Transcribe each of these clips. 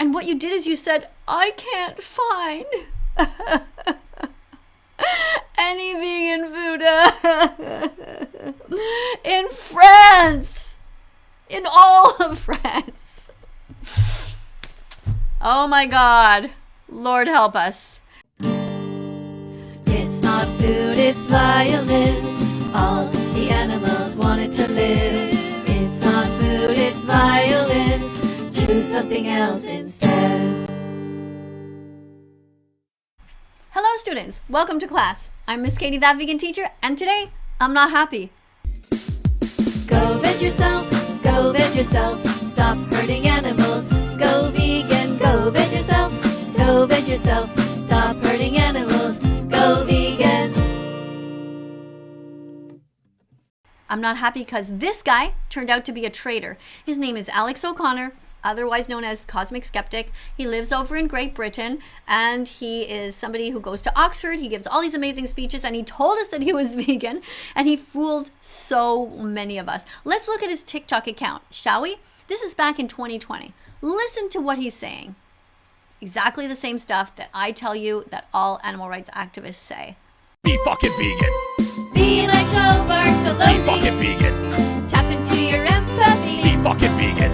And what you did is you said, I can't find any vegan food in France. In all of France. Oh my God. Lord help us. It's not food, it's violence. All the animals wanted to live. It's not food, it's violence. Choose something else instead. Hello students, welcome to class. I'm Miss KADIE, that vegan teacher, and today I'm not happy. Go veg yourself, go veg yourself. Stop hurting animals. Go vegan, go veg yourself, go veg yourself. Stop hurting animals. Go vegan. I'm not happy because this guy turned out to be a traitor. His name is Alex O'Connor, otherwise known as Cosmic Skeptic. He lives over in Great Britain, and he is somebody who goes to Oxford. He gives all these amazing speeches, and he told us that he was vegan, and he fooled so many of us. Let's look at his TikTok account, shall we? This is back in 2020. Listen to what he's saying. Exactly the same stuff that I tell you that all animal rights activists say. Be fucking vegan. Be like Joe Bartolozzi. Be fucking vegan. Tap into your empathy. Be fucking vegan.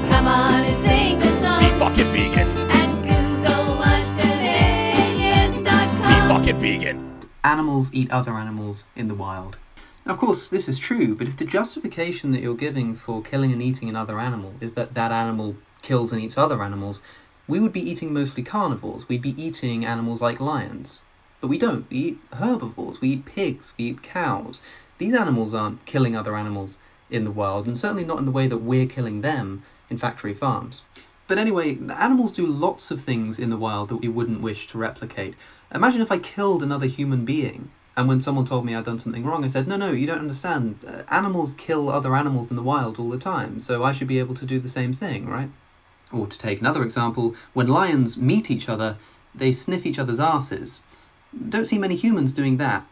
Come on and sing the song. Be fucking vegan. And Google watchthevegan.com. Be fucking vegan. Animals eat other animals in the wild. Now, of course, this is true, but if the justification that you're giving for killing and eating another animal is that that animal kills and eats other animals, we would be eating mostly carnivores. We'd be eating animals like lions. But we don't. We eat herbivores. We eat pigs. We eat cows. These animals aren't killing other animals in the wild, and certainly not in the way that we're killing them in factory farms. But anyway, animals do lots of things in the wild that we wouldn't wish to replicate. Imagine if I killed another human being, and when someone told me I'd done something wrong, I said, no, you don't understand. Animals kill other animals in the wild all the time, so I should be able to do the same thing, right? Or to take another example, when lions meet each other, they sniff each other's asses. Don't see many humans doing that.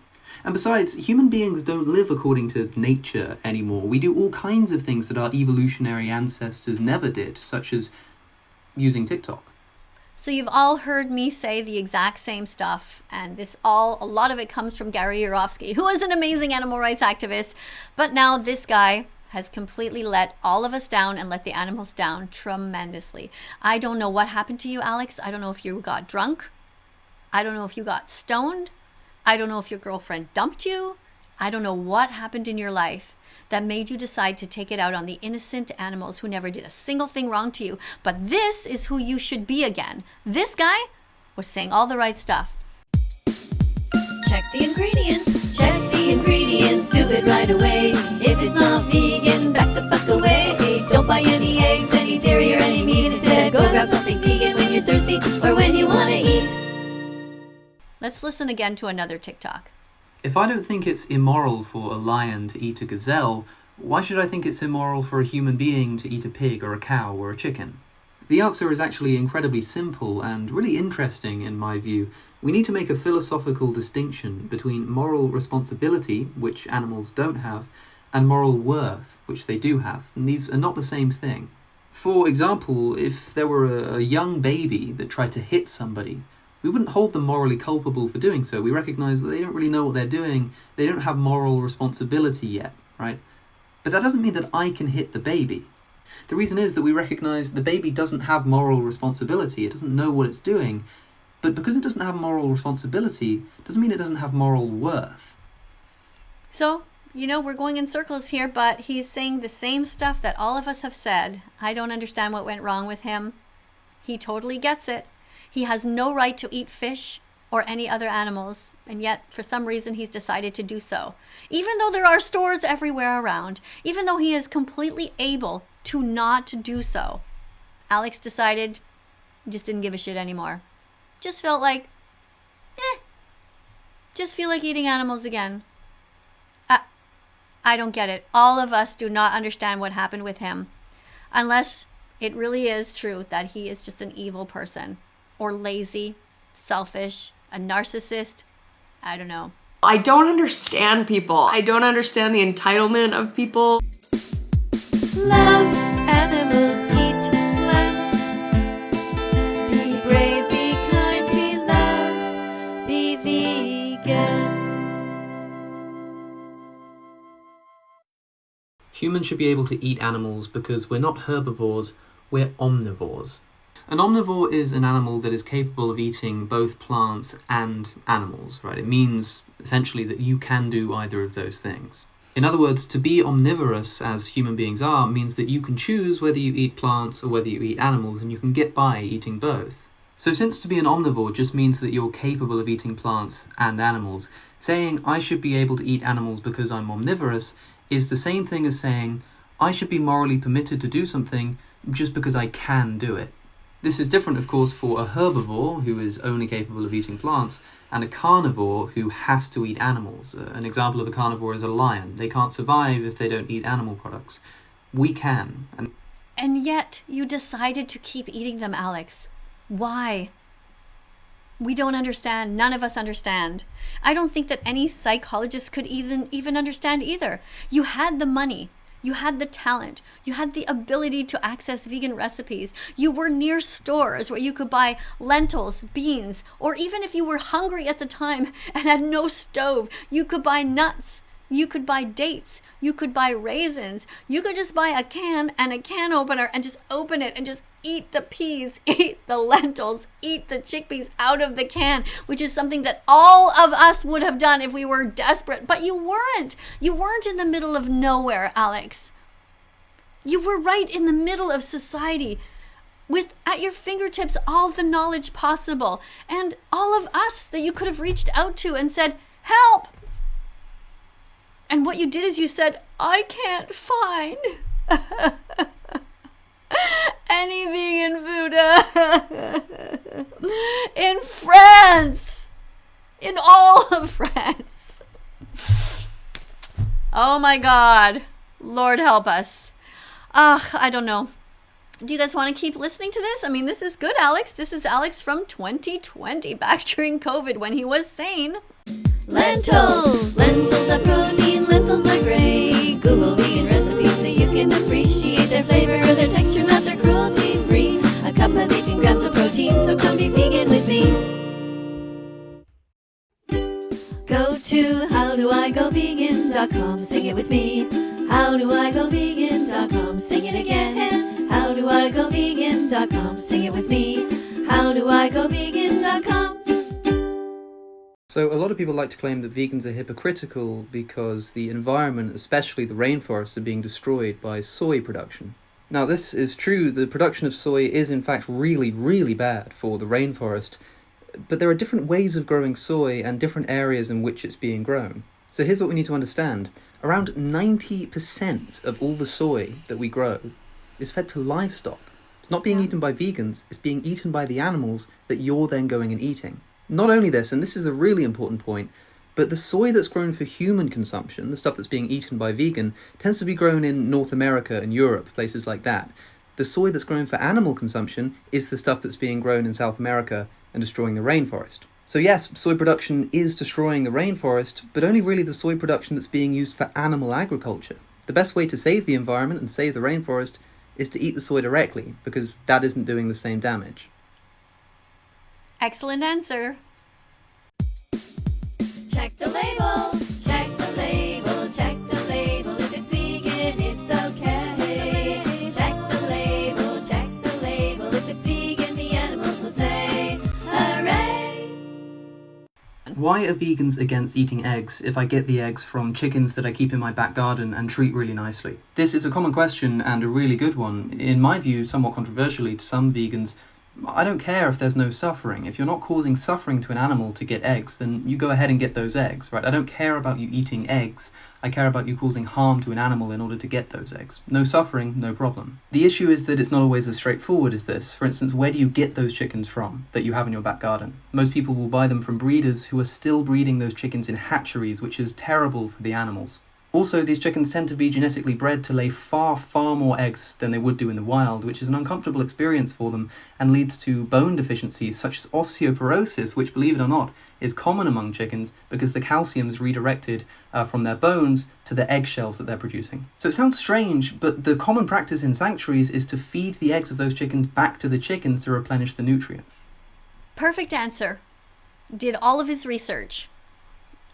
And besides, human beings don't live according to nature anymore. We do all kinds of things that our evolutionary ancestors never did, such as using TikTok. So you've all heard me say the exact same stuff, and a lot of it comes from Gary Yourofsky, who is an amazing animal rights activist, but now this guy has completely let all of us down and let the animals down tremendously. I don't know what happened to you, Alex. I don't know if you got drunk. I don't know if you got stoned. I don't know if your girlfriend dumped you. I don't know what happened in your life that made you decide to take it out on the innocent animals who never did a single thing wrong to you. But this is who you should be again. This guy was saying all the right stuff. Check the ingredients. Check the ingredients. Do it right away. If it's not vegan, back the fuck away. Don't buy any eggs, any dairy, or any meat. Instead, go grab something vegan when you're thirsty or when you want to eat. Let's listen again to another TikTok. If I don't think it's immoral for a lion to eat a gazelle, why should I think it's immoral for a human being to eat a pig or a cow or a chicken? The answer is actually incredibly simple and really interesting in my view. We need to make a philosophical distinction between moral responsibility, which animals don't have, and moral worth, which they do have, and these are not the same thing. For example, if there were a young baby that tried to hit somebody, we wouldn't hold them morally culpable for doing so. We recognise that they don't really know what they're doing, they don't have moral responsibility yet, right? But that doesn't mean that I can hit the baby. The reason is that we recognise the baby doesn't have moral responsibility, it doesn't know what it's doing, but because it doesn't have moral responsibility, doesn't mean it doesn't have moral worth. So, we're going in circles here, but he's saying the same stuff that all of us have said. I don't understand what went wrong with him. He totally gets it. He has no right to eat fish or any other animals, and yet for some reason he's decided to do so. Even though there are stores everywhere around, even though he is completely able to not do so, Alex decided he just didn't give a shit anymore. Just felt like, just feel like eating animals again. I don't get it. All of us do not understand what happened with him, unless it really is true that he is just an evil person. Or lazy, selfish, a narcissist. I don't know. I don't understand people. I don't understand the entitlement of people. Love animals, eat plants. humans should be able to eat animals because we're not herbivores, we're omnivores. An omnivore is an animal that is capable of eating both plants and animals, right? It means essentially that you can do either of those things. In other words, to be omnivorous, as human beings are, means that you can choose whether you eat plants or whether you eat animals, and you can get by eating both. So since to be an omnivore just means that you're capable of eating plants and animals, saying I should be able to eat animals because I'm omnivorous is the same thing as saying I should be morally permitted to do something just because I can do it. This is different, of course, for a herbivore, who is only capable of eating plants, and a carnivore, who has to eat animals. An example of a carnivore is a lion. They can't survive if they don't eat animal products. We can. And yet, you decided to keep eating them, Alex. Why? We don't understand. None of us understand. I don't think that any psychologist could even understand either. You had the money. You had the talent. You had the ability to access vegan recipes. You were near stores where you could buy lentils, beans, or even if you were hungry at the time and had no stove, you could buy nuts. You could buy dates. You could buy raisins. You could just buy a can and a can opener and just open it and just eat the peas, eat the lentils, eat the chickpeas out of the can, which is something that all of us would have done if we were desperate. But you weren't. You weren't in the middle of nowhere, Alex. You were right in the middle of society with at your fingertips all the knowledge possible and all of us that you could have reached out to and said, help. And what you did is you said, I can't find any vegan food in France, in all of France. Oh my God, Lord help us. I don't know. Do you guys want to keep listening to this? I mean, this is good, Alex. This is Alex from 2020, back during COVID when he was sane. Lentils! Lentils are protein, lentils are great. Google vegan recipes so you can appreciate their flavor, their texture, and that they're cruelty-free. A cup has 18 grams of protein, so come be vegan with me. Go to howdoigovegan.com, sing it with me. Howdoigovegan.com, sing it again. Howdoigovegan.com, sing it with me. Howdoigovegan.com. So a lot of people like to claim that vegans are hypocritical because the environment, especially the rainforests, are being destroyed by soy production. Now this is true, the production of soy is in fact really, really bad for the rainforest, but there are different ways of growing soy and different areas in which it's being grown. So here's what we need to understand. Around 90% of all the soy that we grow is fed to livestock. It's not being eaten by vegans, it's being eaten by the animals that you're then going and eating. Not only this, and this is a really important point, but the soy that's grown for human consumption, the stuff that's being eaten by vegan, tends to be grown in North America and Europe, places like that. The soy that's grown for animal consumption is the stuff that's being grown in South America and destroying the rainforest. So yes, soy production is destroying the rainforest, but only really the soy production that's being used for animal agriculture. The best way to save the environment and save the rainforest is to eat the soy directly, because that isn't doing the same damage. Excellent answer. Check the label, check the label, check the label. If it's vegan, it's okay. Check the label, check the label. If it's vegan, the animals will say, hooray! Why are vegans against eating eggs if I get the eggs from chickens that I keep in my back garden and treat really nicely? This is a common question and a really good one. In my view, somewhat controversially to some vegans, I don't care if there's no suffering. If you're not causing suffering to an animal to get eggs, then you go ahead and get those eggs, right? I don't care about you eating eggs. I care about you causing harm to an animal in order to get those eggs. No suffering, no problem. The issue is that it's not always as straightforward as this. For instance, where do you get those chickens from that you have in your back garden? Most people will buy them from breeders who are still breeding those chickens in hatcheries, which is terrible for the animals. Also, these chickens tend to be genetically bred to lay far, far more eggs than they would do in the wild, which is an uncomfortable experience for them and leads to bone deficiencies such as osteoporosis, which, believe it or not, is common among chickens because the calcium is redirected from their bones to the eggshells that they're producing. So it sounds strange, but the common practice in sanctuaries is to feed the eggs of those chickens back to the chickens to replenish the nutrient. Perfect answer. Did all of his research.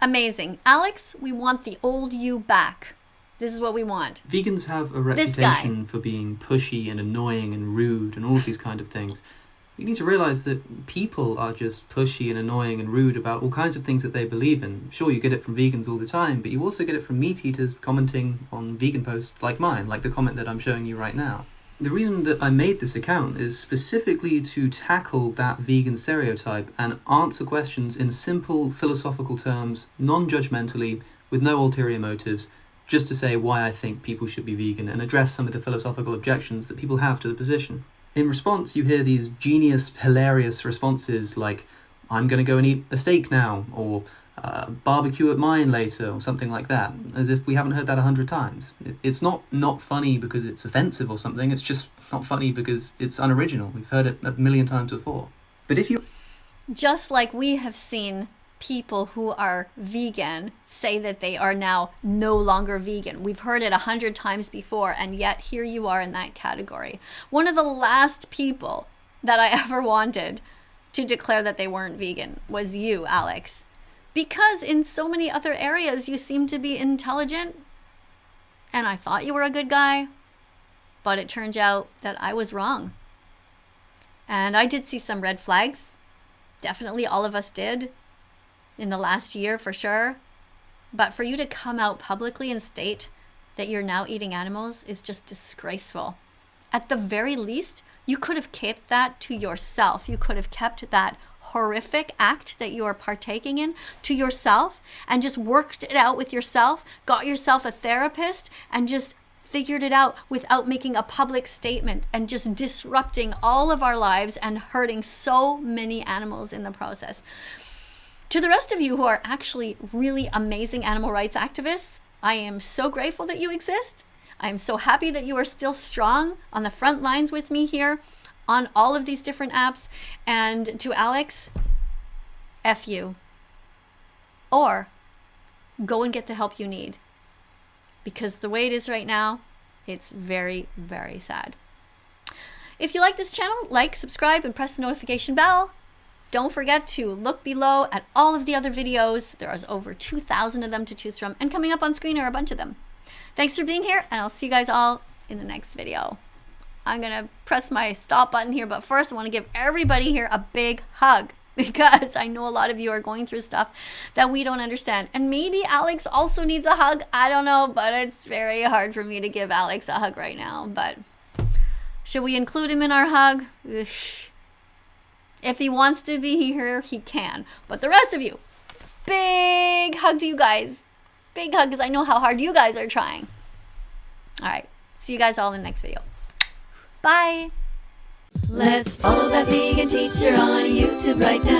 Amazing. Alex, we want the old you back. This is what we want. Vegans have a This guy. reputation for being pushy and annoying and rude and all of these kind of things. You need to realise that people are just pushy and annoying and rude about all kinds of things that they believe in. Sure, you get it from vegans all the time, but you also get it from meat eaters commenting on vegan posts like mine, like the comment that I'm showing you right now. The reason that I made this account is specifically to tackle that vegan stereotype and answer questions in simple philosophical terms, non-judgmentally, with no ulterior motives, just to say why I think people should be vegan and address some of the philosophical objections that people have to the position. In response, you hear these genius, hilarious responses like, I'm going to go and eat a steak now, or barbecue at mine later, or something like that, as if we haven't heard that 100 times. It's not funny because it's offensive or something, it's just not funny because it's unoriginal. We've heard it a million times before. But if you... Just like we have seen people who are vegan say that they are now no longer vegan. We've heard it 100 times before, and yet here you are in that category. One of the last people that I ever wanted to declare that they weren't vegan was you, Alex. Because in so many other areas you seem to be intelligent, and I thought you were a good guy, but it turns out that I was wrong. And I did see some red flags. Definitely all of us did. In the last year, for sure. But for you to come out publicly and state that you're now eating animals is just disgraceful. At the very least, you could have kept that to yourself. You could have kept that horrific act that you are partaking in to yourself and just worked it out with yourself, got yourself a therapist, and just figured it out without making a public statement and just disrupting all of our lives and hurting so many animals in the process. To the rest of you who are actually really amazing animal rights activists, I am so grateful that you exist. I am so happy that you are still strong on the front lines with me here on all of these different apps. And to Alex, F you. Or go and get the help you need. Because the way it is right now, it's very, very sad. If you like this channel, like, subscribe, and press the notification bell. Don't forget to look below at all of the other videos. There is over 2,000 of them to choose from, and coming up on screen are a bunch of them. Thanks for being here, and I'll see you guys all in the next video. I'm gonna press my stop button here, but first I want to give everybody here a big hug, because I know a lot of you are going through stuff that we don't understand. And maybe Alex also needs a hug. I don't know, but it's very hard for me to give Alex a hug right now. But should we include him in our hug? Ugh. If he wants to be here, he can. But the rest of you, big hug to you guys. Big hug, because I know how hard you guys are trying. All right. See you guys all in the next video. Bye. Let's follow that vegan teacher on YouTube right now.